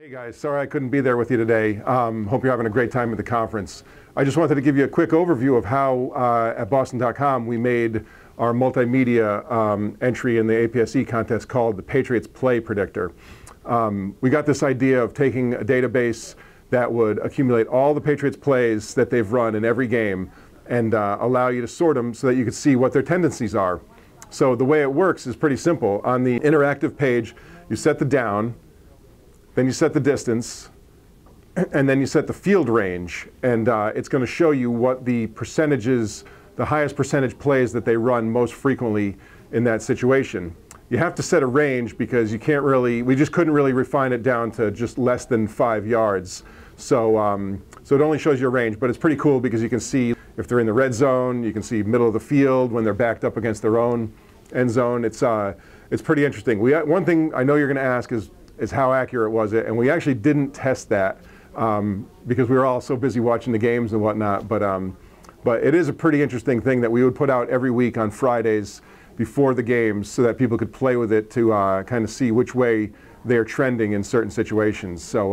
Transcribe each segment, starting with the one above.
Hey guys, sorry I couldn't be there with you today. Hope you're having a great time at the conference. I just wanted to give you a quick overview of how at Boston.com we made our multimedia entry in the APSE contest called the Patriots Play Predictor. We got this idea of taking a database that would accumulate all the Patriots plays that they've run in every game and allow you to sort them so that you could see what their tendencies are. So the way it works is pretty simple. On the interactive page, you set the down, then you set the distance, and then you set the field range, and it's going to show you what the percentages, the highest percentage plays that they run most frequently in that situation. You have to set a range because you can't really, we just couldn't really refine it down to just less than 5 yards. So, so it only shows you a range, but it's pretty cool because you can see if they're in the red zone, you can see middle of the field when they're backed up against their own end zone. It's pretty interesting. One thing I know you're going to ask is how accurate was it? And we actually didn't test that because we were all so busy watching the games and whatnot. But it is a pretty interesting thing that we would put out every week on Fridays before the games so that people could play with it to kind of see which way they're trending in certain situations. So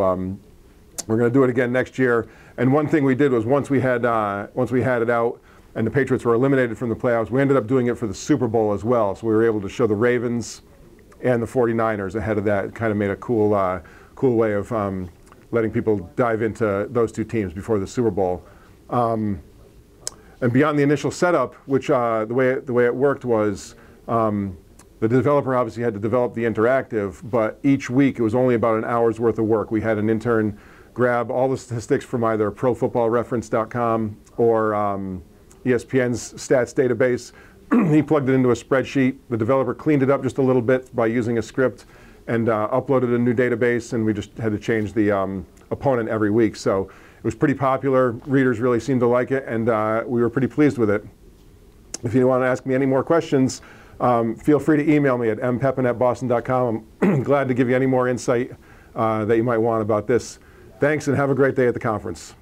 we're going to do it again next year. And one thing we did was once we had it out and the Patriots were eliminated from the playoffs, we ended up doing it for the Super Bowl as well. So we were able to show the Ravens and the 49ers ahead of that. It kind of made a cool, cool way of letting people dive into those two teams before the Super Bowl. And beyond the initial setup, which the way it worked was the developer obviously had to develop the interactive, but each week it was only about an hour's worth of work. We had an intern grab all the statistics from either ProFootballReference.com or ESPN's stats database. He plugged it into a spreadsheet. The developer cleaned it up just a little bit by using a script and uploaded a new database, and we just had to change the opponent every week. So it was pretty popular. Readers really seemed to like it, and we were pretty pleased with it. If you want to ask me any more questions, feel free to email me at mpepin@boston.com. I'm glad to give you any more insight that you might want about this. Thanks, and have a great day at the conference.